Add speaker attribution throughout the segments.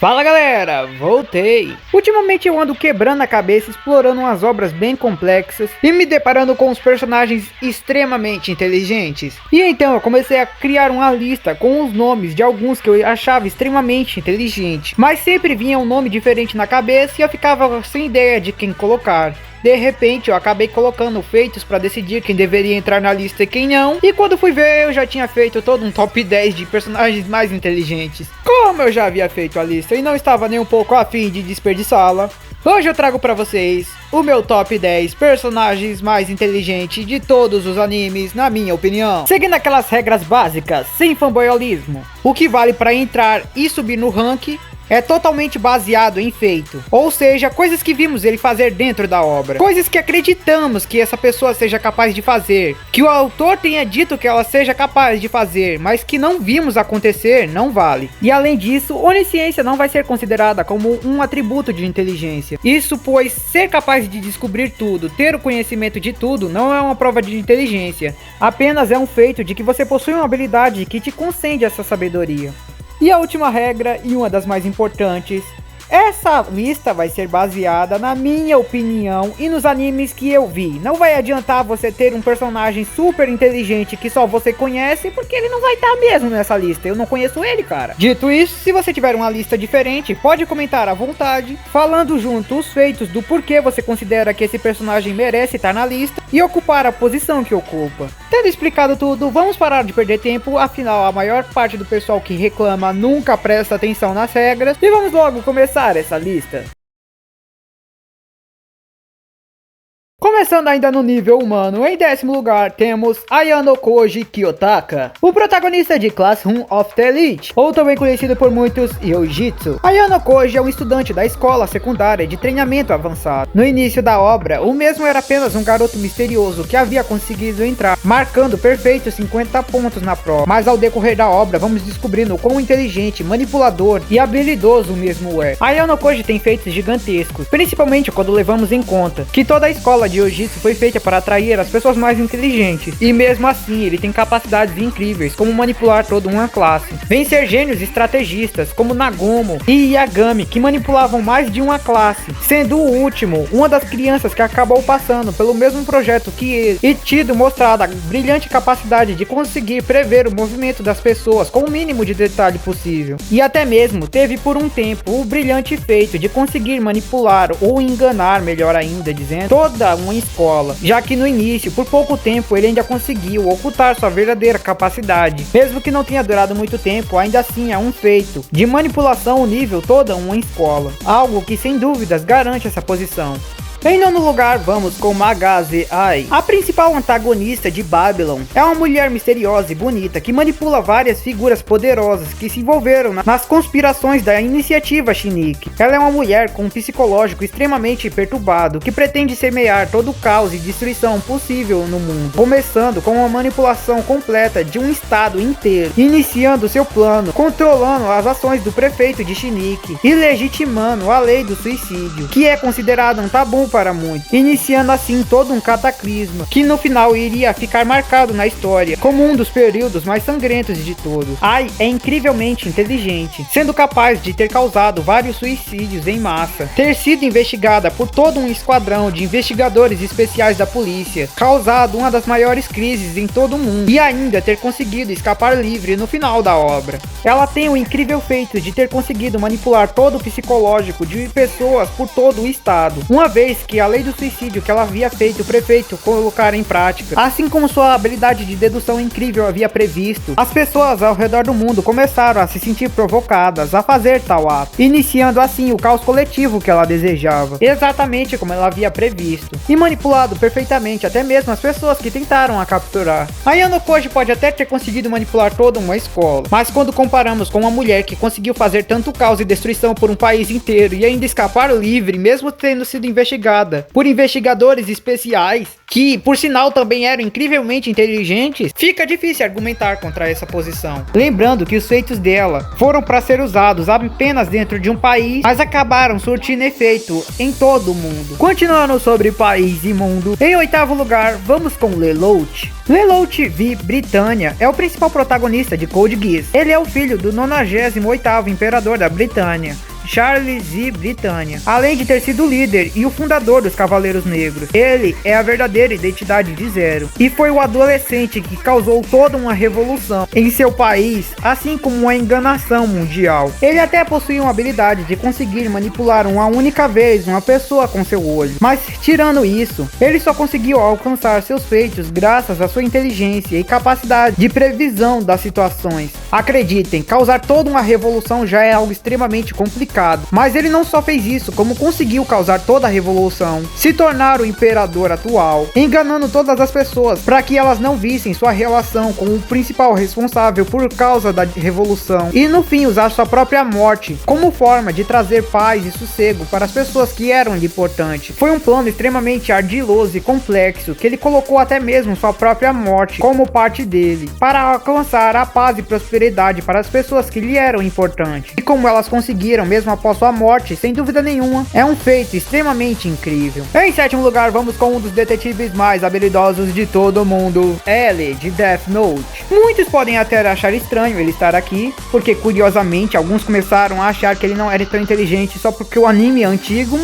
Speaker 1: Fala galera, voltei! Ultimamente eu ando quebrando a cabeça, explorando umas obras bem complexas e me deparando com os personagens extremamente inteligentes. E então eu comecei a criar uma lista com os nomes de alguns que eu achava extremamente inteligentes, mas sempre vinha um nome diferente na cabeça e eu ficava sem ideia de quem colocar. De repente eu acabei colocando feitos para decidir quem deveria entrar na lista e quem não. E quando fui ver eu já tinha feito todo um top 10 de personagens mais inteligentes. Como eu já havia feito a lista e não estava nem um pouco afim de desperdiçá-la, hoje eu trago para vocês o meu top 10 personagens mais inteligentes de todos os animes, na minha opinião. Seguindo aquelas regras básicas, sem fanboyolismo. O que vale para entrar e subir no ranking é totalmente baseado em feito, ou seja, coisas que vimos ele fazer dentro da obra, coisas que acreditamos que essa pessoa seja capaz de fazer, que o autor tenha dito que ela seja capaz de fazer, mas que não vimos acontecer, não vale. E além disso, onisciência não vai ser considerada como um atributo de inteligência. Isso pois ser capaz de descobrir tudo, ter o conhecimento de tudo, não é uma prova de inteligência, apenas é um feito de que você possui uma habilidade que te concede essa sabedoria. E a última regra, e uma das mais importantes, essa lista vai ser baseada na minha opinião e nos animes que eu vi. Não vai adiantar você ter um personagem super inteligente que só você conhece, porque ele não vai estar mesmo nessa lista. Eu não conheço ele, cara. Dito isso, se você tiver uma lista diferente, pode comentar à vontade, falando junto os feitos do porquê você considera que esse personagem merece estar na lista e ocupar a posição que ocupa. Tendo explicado tudo, vamos parar de perder tempo, afinal a maior parte do pessoal que reclama nunca presta atenção nas regras, e vamos logo começar essa lista. Começando ainda no nível humano, em 10º lugar temos Ayano Koji Kiyotaka, o protagonista de Classroom of the Elite, ou também conhecido por muitos Yojitsu. Ayano Koji é um estudante da escola secundária de treinamento avançado. No início da obra, o mesmo era apenas um garoto misterioso que havia conseguido entrar, marcando perfeitos 50 pontos na prova. Mas ao decorrer da obra, vamos descobrindo o quão inteligente, manipulador e habilidoso o mesmo é. Ayano Koji tem feitos gigantescos, principalmente quando levamos em conta que toda a escola de Jiu-Jitsu foi feita para atrair as pessoas mais inteligentes, e mesmo assim ele tem capacidades incríveis como manipular toda uma classe, vencer gênios estrategistas como Nagumo e Yagami, que manipulavam mais de uma classe, sendo o último uma das crianças que acabou passando pelo mesmo projeto que ele, e tido mostrado a brilhante capacidade de conseguir prever o movimento das pessoas com o mínimo de detalhe possível, e até mesmo teve por um tempo o brilhante feito de conseguir manipular ou enganar, melhor ainda dizendo, toda uma escola, já que no início, por pouco tempo, ele ainda conseguiu ocultar sua verdadeira capacidade. Mesmo que não tenha durado muito tempo, ainda assim é um feito de manipulação nível toda uma escola, algo que sem dúvidas garante essa posição. Em 9º lugar, vamos com Magaze Ai. A principal antagonista de Babylon é uma mulher misteriosa e bonita que manipula várias figuras poderosas que se envolveram nas conspirações da iniciativa Shiniki. Ela é uma mulher com um psicológico extremamente perturbado que pretende semear todo o caos e destruição possível no mundo, começando com uma manipulação completa de um estado inteiro, iniciando seu plano, controlando as ações do prefeito de Shiniki e legitimando a lei do suicídio, que é considerada um tabu para muitos, iniciando assim todo um cataclisma, que no final iria ficar marcado na história como um dos períodos mais sangrentos de todos. Ai é incrivelmente inteligente, sendo capaz de ter causado vários suicídios em massa, ter sido investigada por todo um esquadrão de investigadores especiais da polícia, causado uma das maiores crises em todo o mundo, e ainda ter conseguido escapar livre no final da obra. Ela tem o incrível feito de ter conseguido manipular todo o psicológico de pessoas por todo o estado, uma vez que a lei do suicídio que ela havia feito o prefeito colocar em prática, assim como sua habilidade de dedução incrível havia previsto, as pessoas ao redor do mundo começaram a se sentir provocadas a fazer tal ato, iniciando assim o caos coletivo que ela desejava, exatamente como ela havia previsto, e manipulado perfeitamente até mesmo as pessoas que tentaram a capturar. Ayano Koji pode até ter conseguido manipular toda uma escola, mas quando comparamos com uma mulher que conseguiu fazer tanto caos e destruição por um país inteiro e ainda escapar livre, mesmo tendo sido investigada por investigadores especiais, que por sinal também eram incrivelmente inteligentes, fica difícil argumentar contra essa posição. Lembrando que os feitos dela foram para ser usados apenas dentro de um país, mas acabaram surtindo efeito em todo o mundo. Continuando sobre país e mundo, em 8º lugar, vamos com Lelouch. Lelouch V. Britânia é o principal protagonista de Code Geass. Ele é o filho do 98º imperador da Britânia, Charles e Britânia, além de ter sido o líder e o fundador dos Cavaleiros Negros. Ele é a verdadeira identidade de Zero, e foi o adolescente que causou toda uma revolução em seu país, assim como uma enganação mundial. Ele até possuía uma habilidade de conseguir manipular uma única vez uma pessoa com seu olho, mas tirando isso, ele só conseguiu alcançar seus feitos graças à sua inteligência e capacidade de previsão das situações. Acreditem, causar toda uma revolução já é algo extremamente complicado, mas ele não só fez isso, como conseguiu causar toda a revolução, se tornar o imperador atual, enganando todas as pessoas para que elas não vissem sua relação com o principal responsável por causa da revolução, e no fim usar sua própria morte como forma de trazer paz e sossego para as pessoas que eram importantes. Foi um plano extremamente ardiloso e complexo, que ele colocou até mesmo sua própria morte como parte dele, para alcançar a paz e prosperidade para as pessoas que lhe eram importantes. E como elas conseguiram mesmo após sua morte, sem dúvida nenhuma, é um feito extremamente incrível. Em sétimo lugar, vamos com um dos detetives mais habilidosos de todo mundo, L de Death Note. Muitos podem até achar estranho ele estar aqui, porque curiosamente alguns começaram a achar que ele não era tão inteligente só porque o anime é antigo.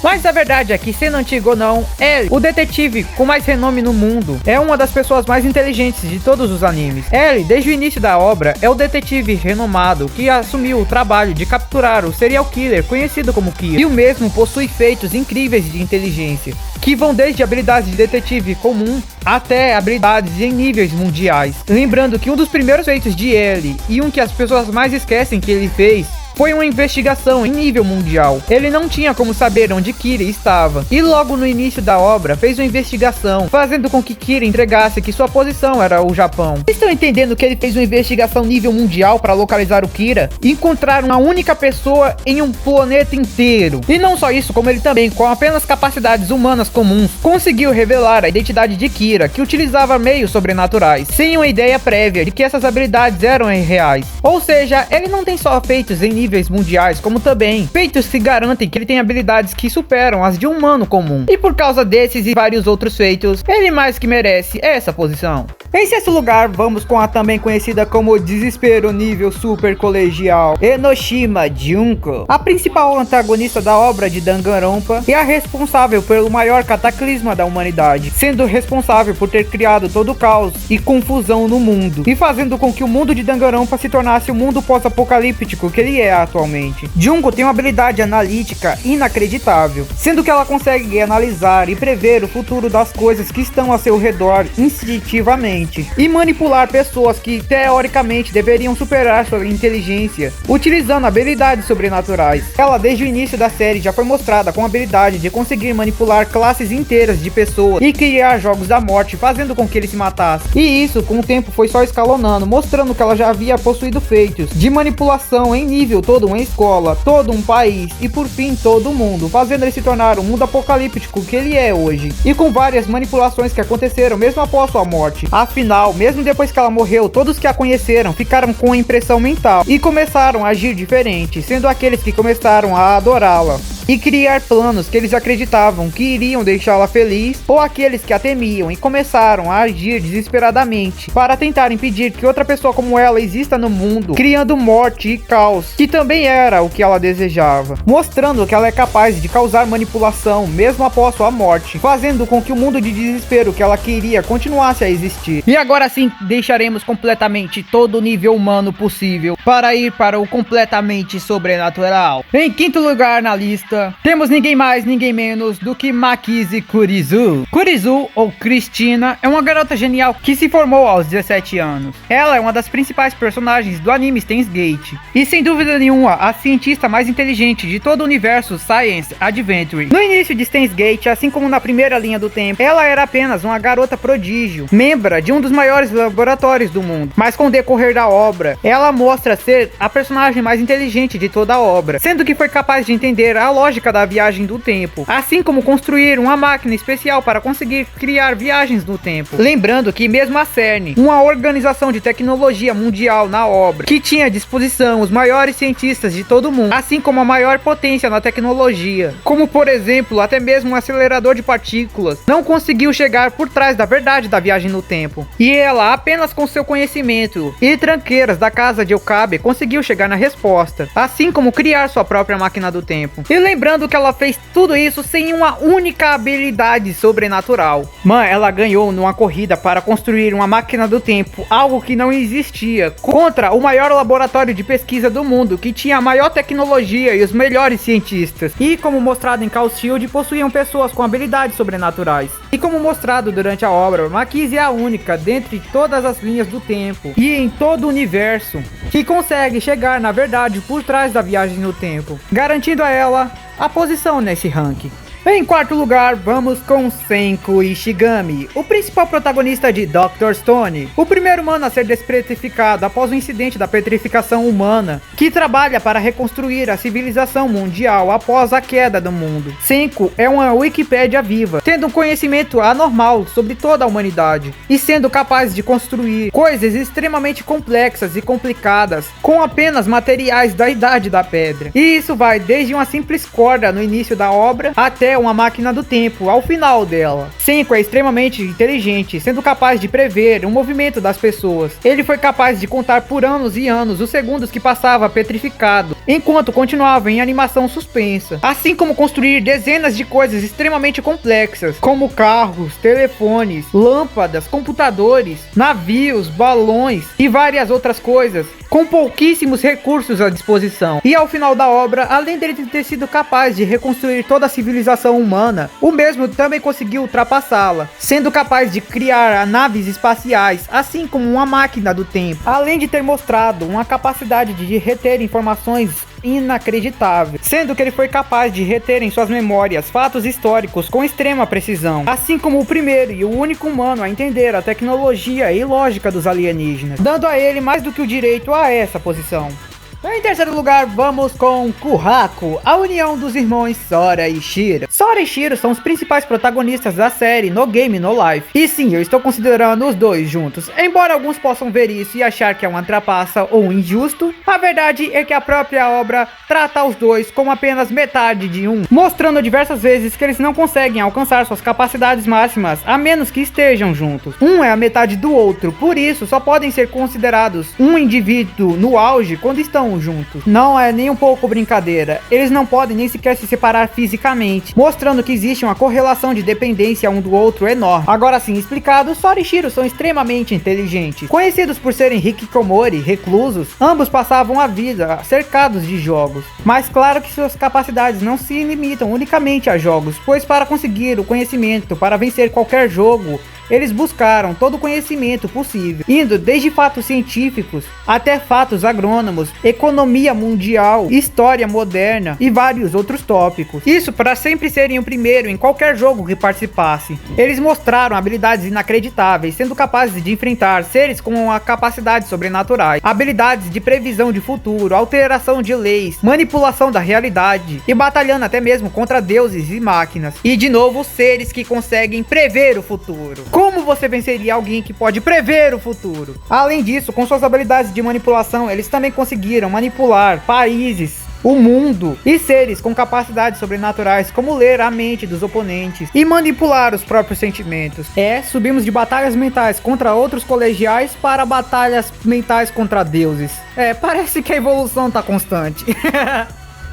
Speaker 1: Mas a verdade é que, sendo antigo ou não, ele, o detetive com mais renome no mundo, é uma das pessoas mais inteligentes de todos os animes. Ele, desde o início da obra, é o detetive renomado que assumiu o trabalho de capturar o serial killer conhecido como Kira. E o mesmo possui feitos incríveis de inteligência, que vão desde habilidades de detetive comum até habilidades em níveis mundiais. Lembrando que um dos primeiros feitos de ele, e um que as pessoas mais esquecem que ele fez, foi uma investigação em nível mundial. Ele não tinha como saber onde Kira estava, e logo no início da obra fez uma investigação, fazendo com que Kira entregasse que sua posição era o Japão. Estão entendendo que ele fez uma investigação nível mundial para localizar o Kira e encontrar uma única pessoa em um planeta inteiro? E não só isso, como ele também, com apenas capacidades humanas comuns, conseguiu revelar a identidade de Kira, que utilizava meios sobrenaturais, sem uma ideia prévia de que essas habilidades eram reais. Ou seja, ele não tem só feitos em níveis mundiais, como também feitos que garantem que ele tem habilidades que superam as de um humano comum. E por causa desses e vários outros feitos, ele mais que merece essa posição. Em sexto lugar, vamos com a também conhecida como Desespero nível super colegial, Enoshima Junko, a principal antagonista da obra de Danganronpa e a responsável pelo maior cataclisma da humanidade, sendo responsável por ter criado todo o caos e confusão no mundo, e fazendo com que o mundo de Danganronpa se tornasse o mundo pós-apocalíptico que ele é atualmente. Junko tem uma habilidade analítica inacreditável, sendo que ela consegue analisar e prever o futuro das coisas que estão ao seu redor instintivamente, e manipular pessoas que teoricamente deveriam superar sua inteligência, utilizando habilidades sobrenaturais. Ela desde o início da série já foi mostrada com a habilidade de conseguir manipular classes inteiras de pessoas e criar jogos da morte, fazendo com que eles se matassem. E isso com o tempo foi só escalonando, mostrando que ela já havia possuído feitos de manipulação em nível toda uma escola, todo um país e por fim todo o mundo, fazendo ele se tornar o mundo apocalíptico que ele é hoje, e com várias manipulações que aconteceram mesmo após sua morte. Afinal, mesmo depois que ela morreu, todos que a conheceram ficaram com a impressão mental e começaram a agir diferente, sendo aqueles que começaram a adorá-la e criar planos que eles acreditavam que iriam deixá-la feliz, ou aqueles que a temiam e começaram a agir desesperadamente para tentar impedir que outra pessoa como ela exista no mundo, criando morte e caos, que também era o que ela desejava, mostrando que ela é capaz de causar manipulação mesmo após sua morte, fazendo com que o mundo de desespero que ela queria continuasse a existir. E agora sim, deixaremos completamente todo o nível humano possível para ir para o completamente sobrenatural. Em quinto lugar na lista, temos ninguém mais, ninguém menos do que Makize Kurizu. Kurizu, ou Cristina, é uma garota genial que se formou aos 17 anos. Ela é uma das principais personagens do anime Steins Gate, e sem dúvida nenhuma, a cientista mais inteligente de todo o universo Science Adventure. No início de Steins Gate, assim como na primeira linha do tempo, ela era apenas uma garota prodígio, membro de um dos maiores laboratórios do mundo. Mas com o decorrer da obra, ela mostra ser a personagem mais inteligente de toda a obra, sendo que foi capaz de entender a lógica lógica da viagem do tempo, assim como construir uma máquina especial para conseguir criar viagens no tempo. Lembrando que mesmo a CERN, uma organização de tecnologia mundial na obra, que tinha à disposição os maiores cientistas de todo o mundo, assim como a maior potência na tecnologia, como por exemplo até mesmo um acelerador de partículas, não conseguiu chegar por trás da verdade da viagem no tempo. E ela, apenas com seu conhecimento e tranqueiras da casa de Okabe, conseguiu chegar na resposta, assim como criar sua própria máquina do tempo. E lembrando que ela fez tudo isso sem uma única habilidade sobrenatural. Ela ganhou numa corrida para construir uma máquina do tempo, algo que não existia, contra o maior laboratório de pesquisa do mundo, que tinha a maior tecnologia e os melhores cientistas. E como mostrado em Chaos Shield, possuíam pessoas com habilidades sobrenaturais. E como mostrado durante a obra, Makise é a única dentre todas as linhas do tempo e em todo o universo que consegue chegar na verdade por trás da viagem no tempo, garantindo a ela a posição nesse ranking. Em quarto lugar, vamos com Senku Ishigami, o principal protagonista de Dr. Stone, o primeiro humano a ser despetrificado após o incidente da petrificação humana, que trabalha para reconstruir a civilização mundial após a queda do mundo. Senku é uma Wikipédia viva, tendo um conhecimento anormal sobre toda a humanidade, e sendo capaz de construir coisas extremamente complexas e complicadas com apenas materiais da Idade da Pedra. E isso vai desde uma simples corda no início da obra até uma máquina do tempo ao final dela. Senku é extremamente inteligente, sendo capaz de prever o movimento das pessoas. Ele foi capaz de contar por anos e anos os segundos que passava petrificado, enquanto continuava em animação suspensa, assim como construir dezenas de coisas extremamente complexas, como carros, telefones, lâmpadas, computadores, navios, balões e várias outras coisas, com pouquíssimos recursos à disposição. E ao final da obra, além dele ter sido capaz de reconstruir toda a civilização humana, o mesmo também conseguiu ultrapassá-la, sendo capaz de criar naves espaciais, assim como uma máquina do tempo, além de ter mostrado uma capacidade de reter informações inacreditável, sendo que ele foi capaz de reter em suas memórias fatos históricos com extrema precisão, assim como o primeiro e o único humano a entender a tecnologia e lógica dos alienígenas, dando a ele mais do que o direito a essa posição. Em terceiro lugar, vamos com Kurako, a união dos irmãos Sora e Shiro. Sora e Shiro são os principais protagonistas da série No Game No Life. E sim, eu estou considerando os dois juntos. Embora alguns possam ver isso e achar que é uma trapaça ou injusto, a verdade é que a própria obra trata os dois como apenas metade de um, mostrando diversas vezes que eles não conseguem alcançar suas capacidades máximas a menos que estejam juntos. Um é a metade do outro, por isso só podem ser considerados um indivíduo no auge quando estão juntos. Não é nem um pouco brincadeira, eles não podem nem sequer se separar fisicamente, mostrando que existe uma correlação de dependência um do outro enorme. Agora sim explicado, Sora e Shiro são extremamente inteligentes. Conhecidos por serem hikikomori, reclusos, ambos passavam a vida cercados de jogos. Mas claro que suas capacidades não se limitam unicamente a jogos, pois para conseguir o conhecimento para vencer qualquer jogo, eles buscaram todo o conhecimento possível, indo desde fatos científicos até fatos agrônomos, economia mundial, história moderna e vários outros tópicos. Isso para sempre serem o primeiro em qualquer jogo que participasse. Eles mostraram habilidades inacreditáveis, sendo capazes de enfrentar seres com capacidades sobrenaturais, habilidades de previsão de futuro, alteração de leis, manipulação da realidade e batalhando até mesmo contra deuses e máquinas. E de novo, seres que conseguem prever o futuro. Como você venceria alguém que pode prever o futuro? Além disso, com suas habilidades de manipulação, eles também conseguiram manipular países, o mundo e seres com capacidades sobrenaturais, como ler a mente dos oponentes e manipular os próprios sentimentos. Subimos de batalhas mentais contra outros colegiais para batalhas mentais contra deuses. Parece que a evolução tá constante.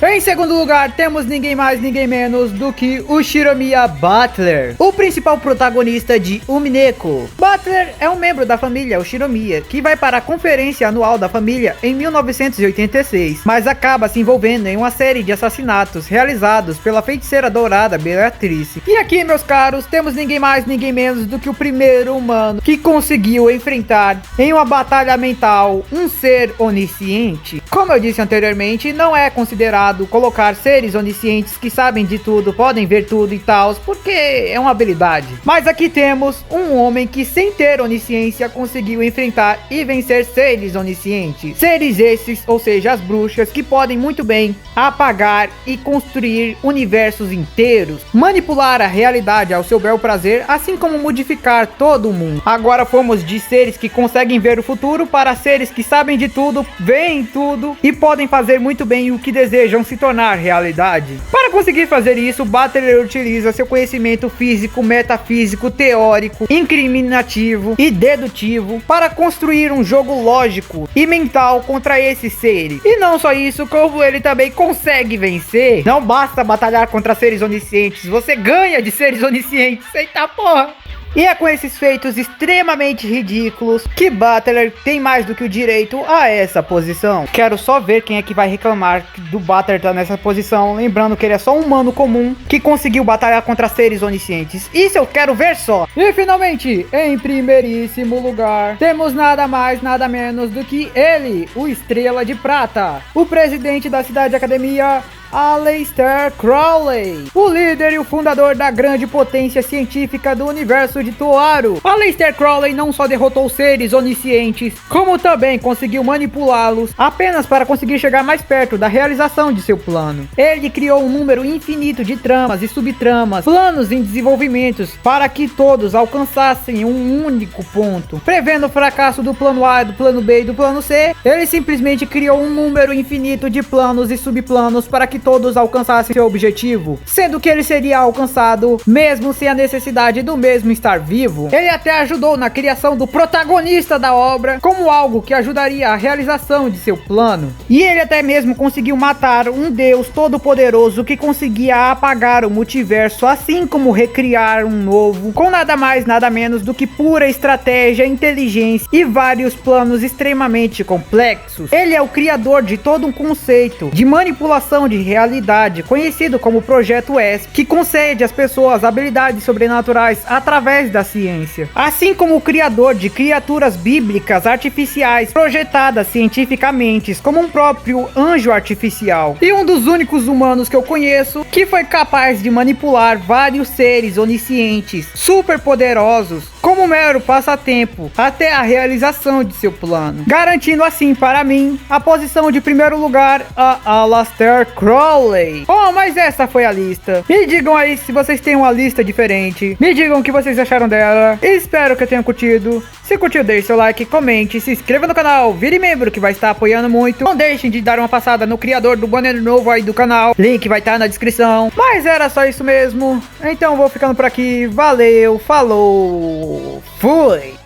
Speaker 1: Em segundo lugar, temos ninguém mais, ninguém menos do que o Shiromiya Butler, o principal protagonista de Umineko. Butler é um membro da família o Shiromiya, que vai para a conferência anual da família em 1986, mas acaba se envolvendo em uma série de assassinatos realizados pela feiticeira dourada Beatrice. E aqui, meus caros, temos ninguém mais, ninguém menos do que o primeiro humano que conseguiu enfrentar em uma batalha mental um ser onisciente. Como eu disse anteriormente, não é considerado errado colocar seres oniscientes que sabem de tudo, podem ver tudo e tal, porque é uma habilidade. Mas aqui temos um homem que, sem ter onisciência, conseguiu enfrentar e vencer seres oniscientes. Seres esses, ou seja, as bruxas, que podem muito bem apagar e construir universos inteiros, manipular a realidade ao seu bel prazer, assim como modificar todo o mundo. Agora fomos de seres que conseguem ver o futuro para seres que sabem de tudo, veem tudo e podem fazer muito bem o que desejam se tornar realidade. Para conseguir fazer isso, Butler utiliza seu conhecimento físico, metafísico, teórico, incriminativo e dedutivo para construir um jogo lógico e mental contra esses seres. E não só isso, como ele também consegue vencer. Não basta batalhar contra seres oniscientes, você ganha de seres oniscientes. Eita porra! E é com esses feitos extremamente ridículos que Butler tem mais do que o direito a essa posição. Quero só ver quem é que vai reclamar do Butler estar nessa posição, lembrando que ele é só um humano comum que conseguiu batalhar contra seres oniscientes. Isso eu quero ver só. E finalmente, em primeiríssimo lugar, temos nada mais, nada menos do que ele, o Estrela de Prata, o presidente da Cidade Academia, Aleister Crowley, o líder e o fundador da grande potência científica do universo de Toaru. Aleister Crowley não só derrotou seres oniscientes, como também conseguiu manipulá-los apenas para conseguir chegar mais perto da realização de seu plano. Ele criou um número infinito de tramas e subtramas, planos em desenvolvimento para que todos alcançassem um único ponto. Prevendo o fracasso do plano A, do plano B e do plano C, ele simplesmente criou um número infinito de planos e subplanos para que todos alcançassem seu objetivo, sendo que ele seria alcançado mesmo sem a necessidade do mesmo estar vivo. Ele até ajudou na criação do protagonista da obra como algo que ajudaria a realização de seu plano. E ele até mesmo conseguiu matar um deus todo-poderoso que conseguia apagar o multiverso, assim como recriar um novo, com nada mais nada menos do que pura estratégia, inteligência e vários planos extremamente complexos. Ele é o criador de todo um conceito de manipulação de realidade, conhecido como Projeto S, que concede às pessoas habilidades sobrenaturais através da ciência, assim como o criador de criaturas bíblicas artificiais projetadas cientificamente, como um próprio anjo artificial, e um dos únicos humanos que eu conheço que foi capaz de manipular vários seres oniscientes, super poderosos, como mero passatempo, até a realização de seu plano, garantindo assim para mim a posição de primeiro lugar a Aleister Crowley. Oh, mas essa foi a lista. Me digam aí se vocês têm uma lista diferente. Me digam o que vocês acharam dela. Espero que tenham curtido. Se curtiu, deixe seu like, comente, se inscreva no canal, vire membro que vai estar apoiando muito. Não deixem de dar uma passada no criador do banner novo aí do canal. Link vai estar na descrição. Mas era só isso mesmo. Então vou ficando por aqui. Valeu, falou, fui!